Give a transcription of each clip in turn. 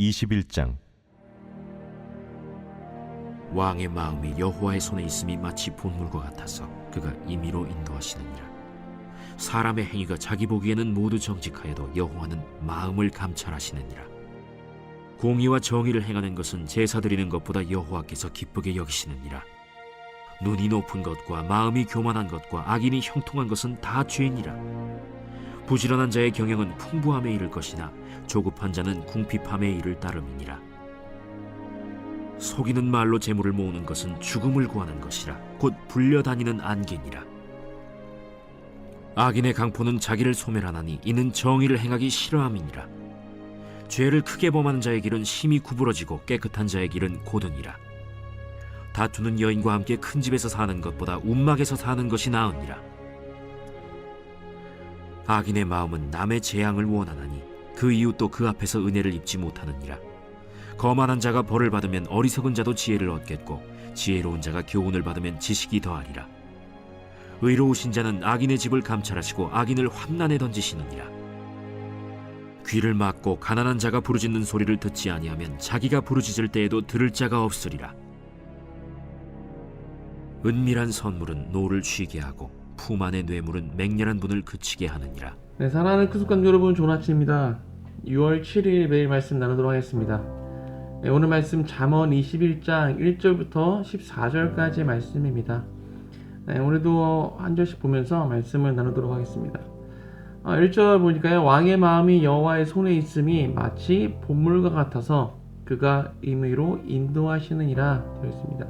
제21장. 왕의 마음이 여호와의 손에 있음이 마치 본물과 같아서 그가 임의로 인도하시느니라. 사람의 행위가 자기 보기에는 모두 정직하여도 여호와는 마음을 감찰하시느니라. 공의와 정의를 행하는 것은 제사 드리는 것보다 여호와께서 기쁘게 여기시느니라. 눈이 높은 것과 마음이 교만한 것과 악인이 형통한 것은 다 죄니라. 부지런한 자의 경영은 풍부함에 이를 것이나 조급한 자는 궁핍함에 이를 따름이니라. 속이는 말로 재물을 모으는 것은 죽음을 구하는 것이라 곧 불려다니는 안개니라. 악인의 강포는 자기를 소멸하나니 이는 정의를 행하기 싫어함이니라. 죄를 크게 범하는 자의 길은 심히 구부러지고 깨끗한 자의 길은 고드니라. 다투는 여인과 함께 큰 집에서 사는 것보다 움막에서 사는 것이 나으니라. 악인의 마음은 남의 재앙을 원하나니 그 이웃도 그 앞에서 은혜를 입지 못하느니라. 거만한 자가 벌을 받으면 어리석은 자도 지혜를 얻겠고 지혜로운 자가 교훈을 받으면 지식이 더하리라. 의로우신 자는 악인의 집을 감찰하시고 악인을 환난에 던지시느니라. 귀를 막고 가난한 자가 부르짖는 소리를 듣지 아니하면 자기가 부르짖을 때에도 들을 자가 없으리라. 은밀한 선물은 노를 쉬게 하고 품 안의 뇌물은 맹렬한 분을 그치게 하느니라. 네, 사랑하는 크숙관 여러분, 좋은 아침입니다. 6월 7일 매일 말씀 나누도록 하겠습니다. 네, 오늘 말씀 잠언 21장 1절부터 14절까지의 말씀입니다. 네, 오늘도 한 절씩 보면서 말씀을 나누도록 하겠습니다. 1절 보니까요, 왕의 마음이 여호와의 손에 있음이 마치 본물과 같아서 그가 임의로 인도하시느니라 되어 있습니다.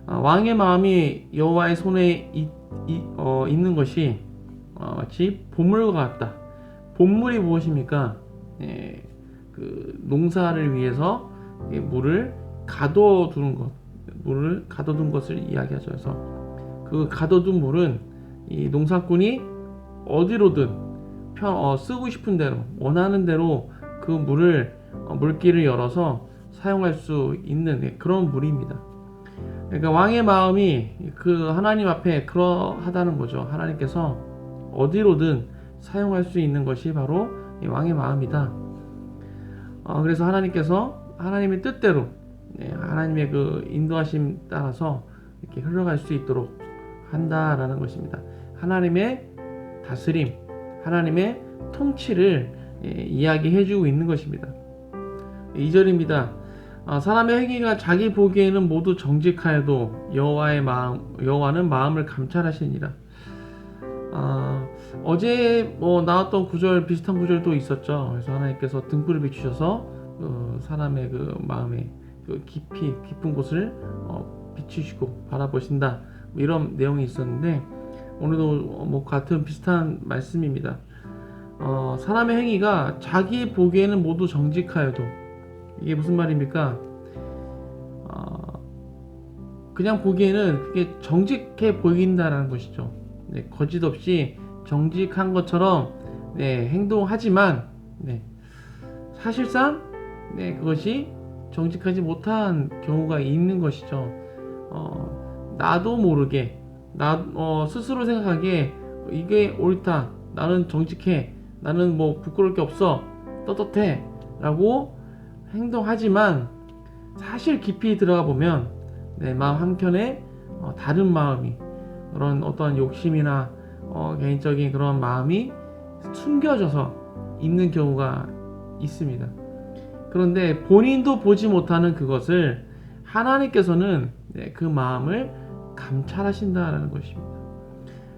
왕의 마음이 여호와의 손에 있는 것이 마치 본물과 같다. 본물이 무엇입니까? 그 농사를 위해서 물을 가둬두는 것, 물을 가둬둔 것을 이야기하죠. 그래서 그 가둬둔 물은 이 농사꾼이 어디로든 쓰고 싶은 대로, 원하는 대로 그 물을 물길을 열어서 사용할 수 있는 그런 물입니다. 그러니까 왕의 마음이 그 하나님 앞에 그러하다는 거죠. 하나님께서 어디로든 사용할 수 있는 것이 바로 왕의 마음이다. 그래서 하나님께서 하나님의 뜻대로, 하나님의 그 인도하심 따라서 이렇게 흘러갈 수 있도록 한다라는 것입니다. 하나님의 다스림, 하나님의 통치를 이야기해주고 있는 것입니다. 2절입니다. 사람의 행위가 자기 보기에는 모두 정직하여도 여호와는 마음을 감찰하시니라. 어제 나왔던 구절, 비슷한 구절도 있었죠. 그래서 하나님께서 등불을 비추셔서 사람의 그 마음에 그 깊은 곳을 비추시고 바라보신다, 이런 내용이 있었는데, 오늘도 같은 비슷한 말씀입니다. 사람의 행위가 자기 보기에는 모두 정직하여도, 이게 무슨 말입니까? 그냥 보기에는 그게 정직해 보인다라는 것이죠. 거짓 없이 정직한 것처럼 행동하지만 사실상 그것이 정직하지 못한 경우가 있는 것이죠. 나도 모르게 스스로 생각하기에 이게 옳다, 나는 정직해, 나는 부끄러울 게 없어, 떳떳해 라고 행동하지만 사실 깊이 들어가 보면 내 마음 한켠에 다른 마음이, 그런 어떠한 욕심이나 개인적인 그런 마음이 숨겨져서 있는 경우가 있습니다. 그런데 본인도 보지 못하는 그것을 하나님께서는 그 마음을 감찰하신다라는 것입니다.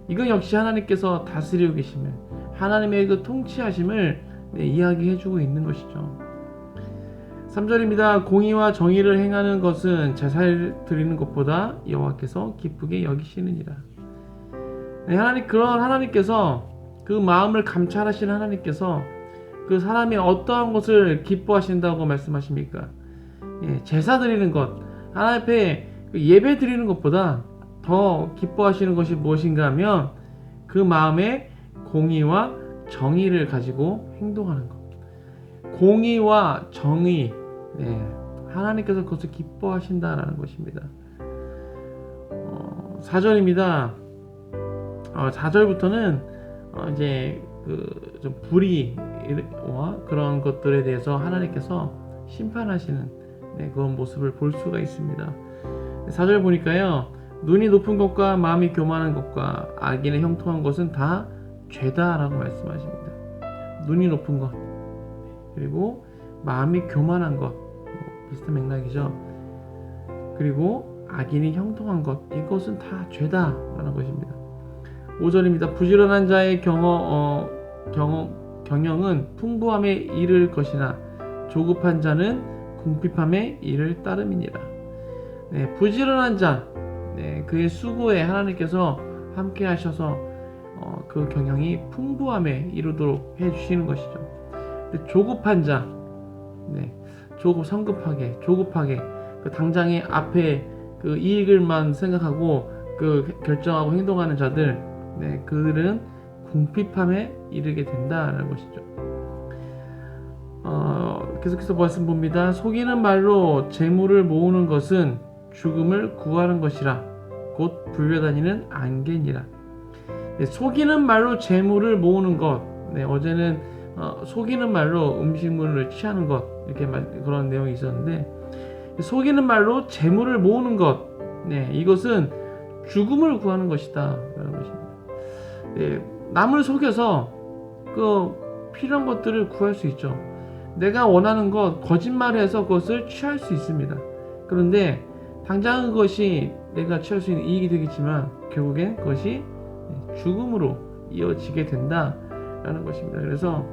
이건 역시 하나님께서 다스리고 계심을, 하나님의 그 통치하심을 이야기해주고 있는 것이죠. 3절입니다. 공의와 정의를 행하는 것은 제사를 드리는 것보다 여호와께서 기쁘게 여기시느니라. 그런 하나님께서, 그 마음을 감찰하시는 하나님께서 그 사람이 어떠한 것을 기뻐하신다고 말씀하십니까? 제사 드리는 것, 하나님 앞에 예배 드리는 것보다 더 기뻐하시는 것이 무엇인가 하면 그 마음에 공의와 정의를 가지고 행동하는 것. 공의와 정의, 하나님께서 그것을 기뻐하신다라는 것입니다. 4절입니다. 4절부터는 이제 좀 불의와 그런 것들에 대해서 하나님께서 심판하시는 그런 모습을 볼 수가 있습니다. 4절 보니까요, 눈이 높은 것과 마음이 교만한 것과 악인의 형통한 것은 다 죄다라고 말씀하십니다. 눈이 높은 것, 그리고 마음이 교만한 것, 비슷한 맥락이죠. 그리고 악인이 형통한 것, 이것은 다 죄다라는 것입니다. 5절입니다. 부지런한 자의 경영은 풍부함에 이를 것이나 조급한 자는 궁핍함에 이를 따름이니라. 부지런한 자, 그의 수고에 하나님께서 함께 하셔서 그 경영이 풍부함에 이르도록 해주시는 것이죠. 조급한 자, 성급하게, 조급하게, 그 당장의 앞에 그 이익을만 생각하고 그 결정하고 행동하는 자들, 그들은 궁핍함에 이르게 된다라는 것이죠. 계속해서 말씀 봅니다. 속이는 말로 재물을 모으는 것은 죽음을 구하는 것이라 곧 불려다니는 안개니라. 속이는 말로 재물을 모으는 것, 어제는 속이는 말로 음식물을 취하는 것, 이렇게 그런 내용이 있었는데, 속이는 말로 재물을 모으는 것, 이것은 죽음을 구하는 것이다 라는 것입니다. 남을 속여서 그 필요한 것들을 구할 수 있죠. 내가 원하는 것, 거짓말해서 그것을 취할 수 있습니다. 그런데 당장 그것이 내가 취할 수 있는 이익이 되겠지만 결국엔 그것이 죽음으로 이어지게 된다라는 것입니다. 그래서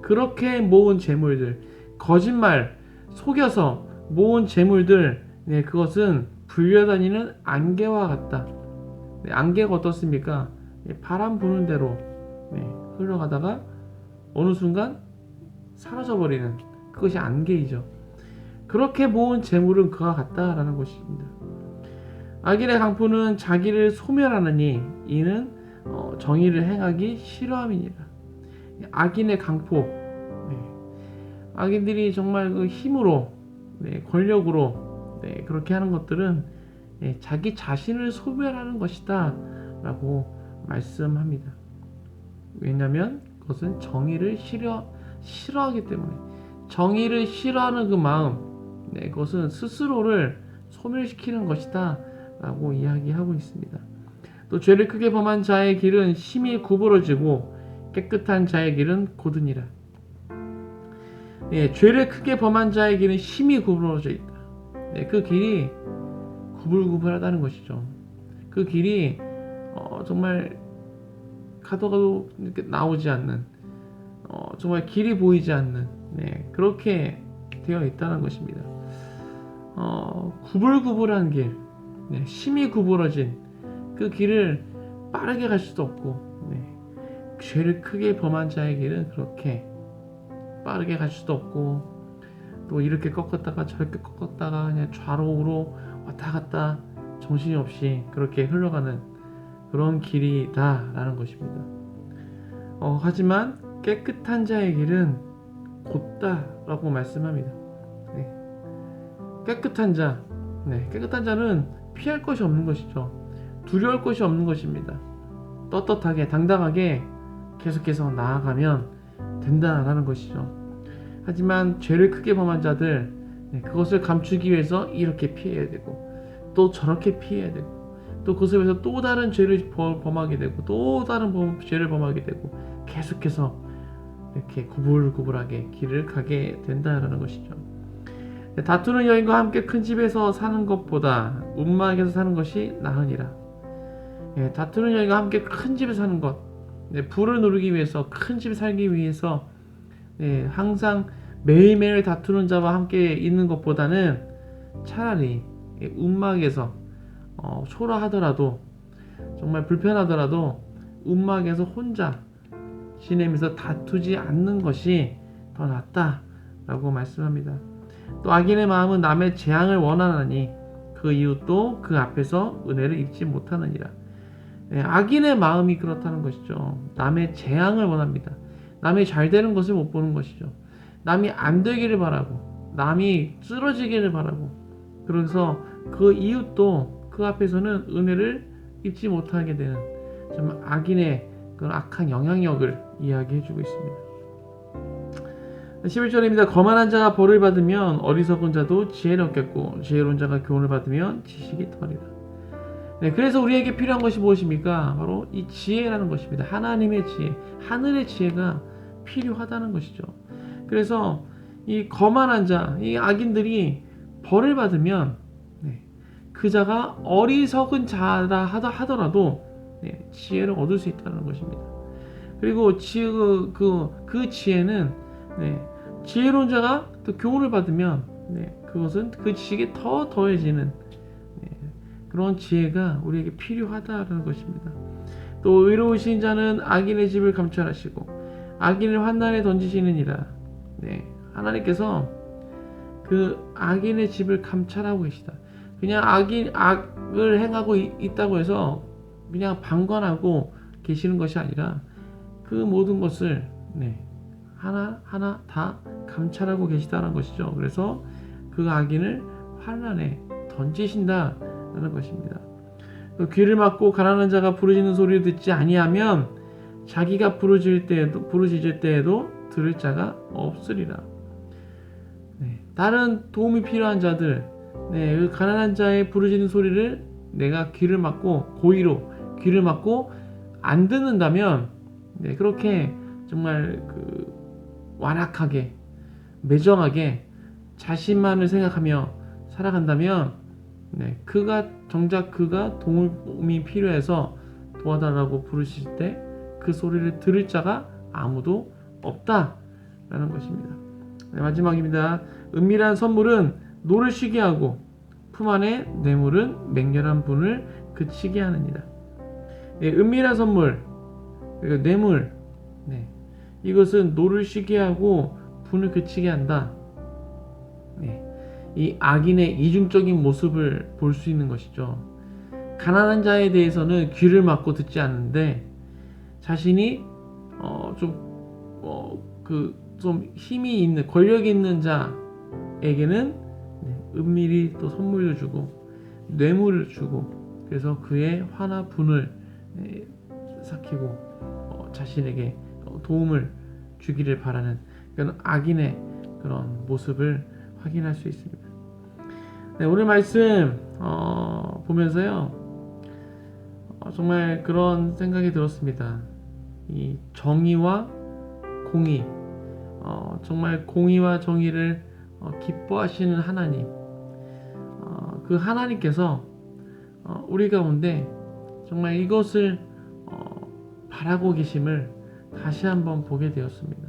그렇게 모은 재물들, 거짓말, 속여서 모은 재물들, 그것은 불려다니는 안개와 같다. 안개가 어떻습니까? 바람 부는 대로 흘러가다가 어느 순간 사라져버리는, 그것이 안개이죠. 그렇게 모은 재물은 그와 같다라는 것입니다. 악인의 강포는 자기를 소멸하느니 이는 정의를 행하기 싫어함이니라. 악인의 강포, 악인들이 정말 그 힘으로, 권력으로 그렇게 하는 것들은 자기 자신을 소멸하는 것이다 라고 말씀합니다. 왜냐하면 그것은 정의를 싫어하기 때문에, 정의를 싫어하는 그 마음, 그것은 스스로를 소멸시키는 것이다 라고 이야기하고 있습니다. 또 죄를 크게 범한 자의 길은 심히 구부러지고 깨끗한 자의 길은 곧으니라. 죄를 크게 범한 자의 길은 심히 구부러져 있다. 그 길이 구불구불하다는 것이죠. 그 길이 정말 가도 나오지 않는, 정말 길이 보이지 않는, 그렇게 되어 있다는 것입니다. 구불구불한 길, 심히 구부러진 그 길을 빠르게 갈 수도 없고, 죄를 크게 범한 자의 길은 그렇게 빠르게 갈 수도 없고, 또 이렇게 꺾었다가 저렇게 꺾었다가 그냥 좌로우로 왔다 갔다 정신이 없이 그렇게 흘러가는 그런 길이다라는 것입니다. 하지만 깨끗한 자의 길은 곧다라고 말씀합니다. 깨끗한 자, 깨끗한 자는 피할 것이 없는 것이죠. 두려울 것이 없는 것입니다. 떳떳하게 당당하게 계속해서 나아가면 된다라는 것이죠. 하지만 죄를 크게 범한 자들, 그것을 감추기 위해서 이렇게 피해야 되고 또 저렇게 피해야 되고 또 그것에 비해서 또 다른 죄를 범하게 되고 또 다른 죄를 범하게 되고 계속해서 이렇게 구불구불하게 길을 가게 된다라는 것이죠. 다투는 여인과 함께 큰 집에서 사는 것보다 움막에서 사는 것이 나으니라. 다투는 여인과 함께 큰 집에 사는 것, 부를 누리기 위해서, 큰 집에 살기 위해서 항상 매일매일 다투는 자와 함께 있는 것보다는 차라리 움막에서 초라하더라도, 정말 불편하더라도 움막에서 혼자 지내면서 다투지 않는 것이 더 낫다라고 말씀합니다. 또 악인의 마음은 남의 재앙을 원하나니 그 이웃도 그 앞에서 은혜를 입지 못하느니라. 악인의 마음이 그렇다는 것이죠. 남의 재앙을 원합니다. 남이 잘 되는 것을 못 보는 것이죠. 남이 안 되기를 바라고, 남이 쓰러지기를 바라고, 그래서 그 이웃도 그 앞에서는 은혜를 입지 못하게 되는 정말 악인의 그런 악한 영향력을 이야기해주고 있습니다. 11절입니다. 거만한 자가 벌을 받으면 어리석은 자도 지혜를 얻겠고 지혜로운 자가 교훈을 받으면 지식이 더하리라. 네, 그래서 우리에게 필요한 것이 무엇입니까? 바로 이 지혜라는 것입니다. 하나님의 지혜, 하늘의 지혜가 필요하다는 것이죠. 그래서 이 거만한 자, 이 악인들이 벌을 받으면 그 자가 어리석은 자라 하더라도 지혜를 얻을 수 있다는 것입니다. 그리고 그 지혜는 지혜로운 자가 또 교훈을 받으면 그것은 그 지식에 더 더해지는 그런 지혜가 우리에게 필요하다는 것입니다. 또 의로우신 자는 악인의 집을 감찰하시고 악인을 환난에 던지시느니라. 하나님께서 그 악인의 집을 감찰하고 계시다. 그냥 악을 행하고 있다고 해서 그냥 방관하고 계시는 것이 아니라 그 모든 것을 하나하나 다 감찰하고 계시다는 것이죠. 그래서 그 악인을 환난에 던지신다는 것입니다. 또 귀를 막고 가난한 자가 부르짖는 소리를 듣지 아니하면 자기가 부르짖을 때에도 들을 자가 없으리라. 다른 도움이 필요한 자들, 그 가난한 자의 부르짖는 소리를 내가 귀를 막고 고의로 귀를 막고 안 듣는다면 그렇게 정말 완악하게 매정하게 자신만을 생각하며 살아간다면 정작 그가 도움이 필요해서 도와달라고 부르실 때 그 소리를 들을 자가 아무도 없다라는 것입니다. 마지막입니다. 은밀한 선물은 노를 쉬게 하고 품 안에 뇌물은 맹렬한 분을 그치게 하느니라. 은밀한 선물, 그러니까 뇌물, 이것은 노를 쉬게 하고 분을 그치게 한다. 이 악인의 이중적인 모습을 볼 수 있는 것이죠. 가난한 자에 대해서는 귀를 막고 듣지 않는데 자신이 좀 힘이 있는 권력이 있는 자에게는 은밀히 또 선물을 주고 뇌물을 주고 그래서 그의 화나 분을 삭히고 자신에게 도움을 주기를 바라는 그런 악인의 그런 모습을 확인할 수 있습니다. 오늘 말씀 보면서요 정말 그런 생각이 들었습니다. 이 정의와 공의, 정말 공의와 정의를 기뻐하시는 하나님, 그 하나님께서 우리 가운데 정말 이것을 바라고 계심을 다시 한번 보게 되었습니다.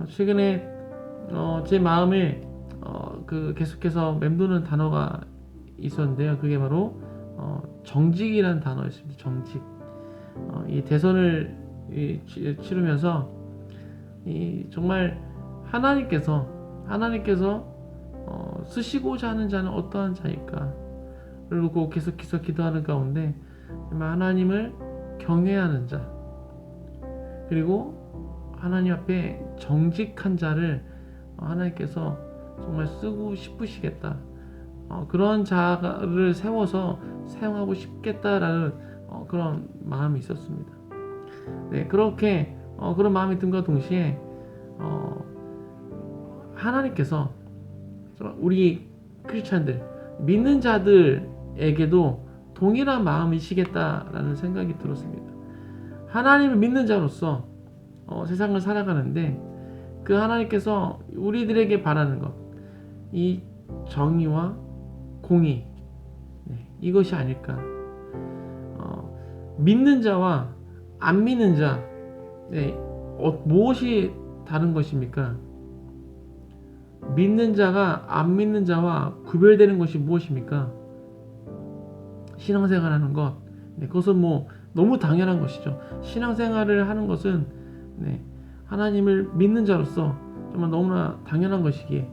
최근에 제 마음에 계속해서 맴도는 단어가 있었는데요. 그게 바로 정직이라는 단어였습니다. 정직. 이 대선을 치르면서 정말 하나님께서 쓰시고자 하는 자는 어떠한 자일까? 그리고 계속해서 기도하는 가운데 하나님을 경외하는 자, 그리고 하나님 앞에 정직한 자를 하나님께서 정말 쓰고 싶으시겠다. 그런 자를 세워서 사용하고 싶겠다라는 그런 마음이 있었습니다. 그렇게 그런 마음이 든과 동시에 하나님께서 우리 크리스찬들 믿는 자들에게도 동일한 마음이시겠다라는 생각이 들었습니다. 하나님을 믿는 자로서 세상을 살아가는데 그 하나님께서 우리들에게 바라는 것, 이 정의와 공의, 이것이 아닐까. 믿는 자와 안 믿는 자, 무엇이 다른 것입니까? 믿는 자가 안 믿는 자와 구별되는 것이 무엇입니까? 신앙생활하는 것, 그것은 너무 당연한 것이죠. 신앙생활을 하는 것은 하나님을 믿는 자로서 정말 너무나 당연한 것이기에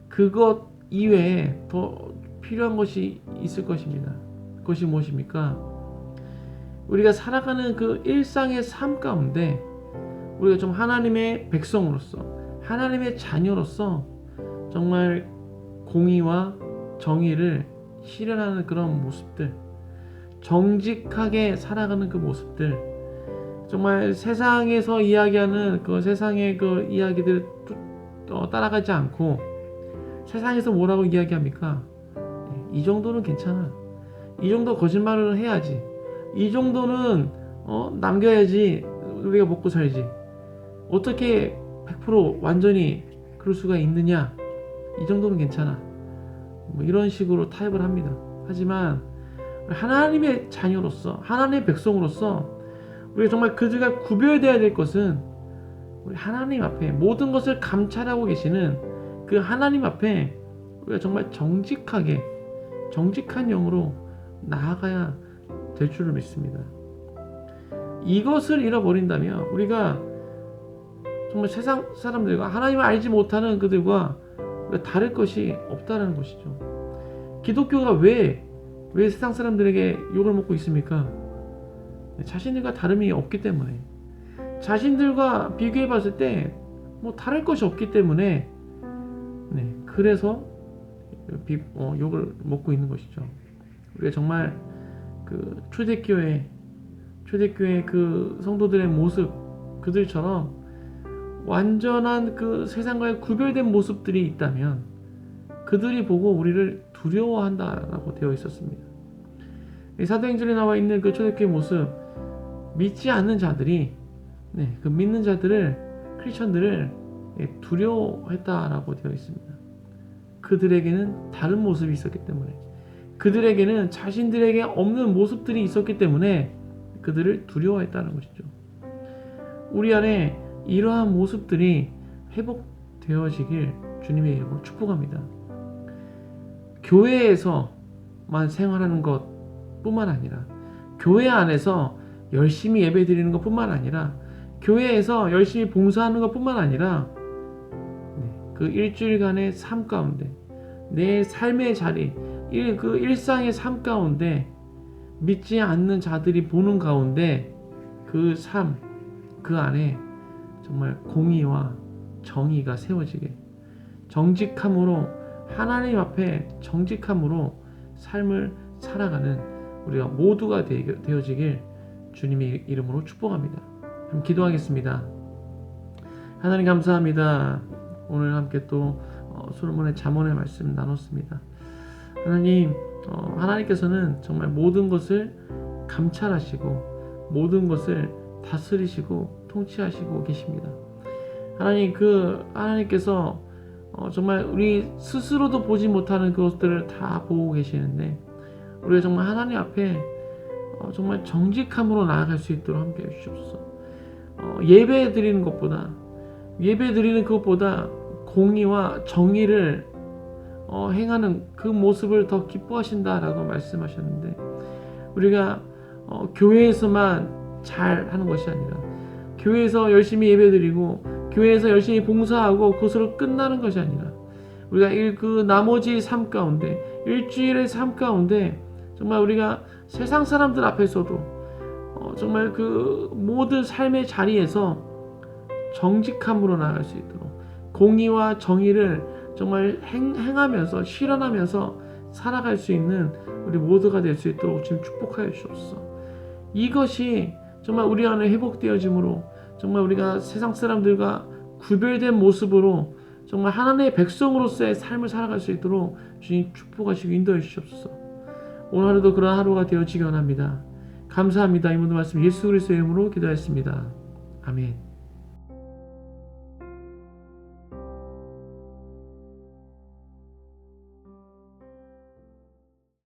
그것 이외에 더 필요한 것이 있을 것입니다. 그것이 무엇입니까? 우리가 살아가는 그 일상의 삶 가운데 우리가 좀 하나님의 백성으로서 하나님의 자녀로서 정말 공의와 정의를 실현하는 그런 모습들, 정직하게 살아가는 그 모습들, 정말 세상에서 이야기하는 그 세상의 그 이야기들 따라가지 않고 세상에서 뭐라고 이야기합니까? 이 정도는 괜찮아. 이 정도 거짓말을 해야지. 이 정도는 남겨야지 우리가 먹고 살지. 어떻게 100% 완전히 그럴 수가 있느냐? 이 정도는 괜찮아. 뭐 이런 식으로 타협을 합니다. 하지만 하나님의 자녀로서, 하나님의 백성으로서 우리가 정말 그들과 구별되어야 될 것은 우리 하나님 앞에 모든 것을 감찰하고 계시는 그 하나님 앞에 우리가 정말 정직한 영으로 나아가야 될 줄을 믿습니다. 이것을 잃어버린다면 우리가 정말 세상 사람들과 하나님을 알지 못하는 그들과 다를 것이 없다는 것이죠. 기독교가 왜 세상 사람들에게 욕을 먹고 있습니까? 자신들과 다름이 없기 때문에, 자신들과 비교해 봤을 때 뭐 다를 것이 없기 때문에, 그래서 욕을 먹고 있는 것이죠. 우리가 정말 그 초대교회 그 성도들의 모습, 그들처럼 완전한 그 세상과의 구별된 모습들이 있다면 그들이 보고 우리를 두려워한다라고 되어 있었습니다. 사도행전에 나와 있는 그 초대교회 모습, 믿지 않는 자들이 그 믿는 자들을, 크리스천들을 두려워했다라고 되어 있습니다. 그들에게는 다른 모습이 있었기 때문에, 그들에게는 자신들에게 없는 모습들이 있었기 때문에 그들을 두려워했다는 것이죠. 우리 안에 이러한 모습들이 회복되어지길 주님의 이름으로 축복합니다. 교회에서만 생활하는 것뿐만 아니라, 교회 안에서 열심히 예배드리는 것뿐만 아니라, 교회에서 열심히 봉사하는 것뿐만 아니라, 그 일주일간의 삶 가운데, 내 삶의 자리, 그 일상의 삶 가운데, 믿지 않는 자들이 보는 가운데 그 삶, 그 안에 정말 공의와 정의가 세워지게, 정직함으로, 하나님 앞에 정직함으로 삶을 살아가는 우리가 모두가 되어지길 주님의 이름으로 축복합니다. 한번 기도하겠습니다. 하나님 감사합니다. 오늘 함께 또 솔로몬의 잠언의 말씀 나눴습니다. 하나님, 하나님께서는 정말 모든 것을 감찰하시고 모든 것을 다스리시고 통치하시고 계십니다. 하나님, 하나님께서 정말 우리 스스로도 보지 못하는 그것들을 다 보고 계시는데, 우리가 정말 하나님 앞에 정말 정직함으로 나아갈 수 있도록 함께 해주시옵소서. 예배 드리는 것보다 공의와 정의를 행하는 그 모습을 더 기뻐하신다라고 말씀하셨는데, 우리가 교회에서만 잘 하는 것이 아니라, 교회에서 열심히 예배드리고 교회에서 열심히 봉사하고 그것으로 끝나는 것이 아니라, 우리가 그 나머지 삶 가운데, 일주일의 삶 가운데 정말 우리가 세상 사람들 앞에서도 정말 그 모든 삶의 자리에서 정직함으로 나아갈 수 있도록, 공의와 정의를 정말 행하면서, 실현하면서 살아갈 수 있는 우리 모두가 될 수 있도록 지금 축복하여 주옵소서. 이것이 정말 우리 안에 회복되어짐으로, 정말 우리가 세상 사람들과 구별된 모습으로 정말 하나님의 백성으로서의 삶을 살아갈 수 있도록 주님 축복하시고 인도해 주시옵소서. 오늘 하루도 그런 하루가 되어지기 원합니다. 감사합니다. 이 모든 말씀 예수 그리스도의 이름으로 기도했습니다. 아멘.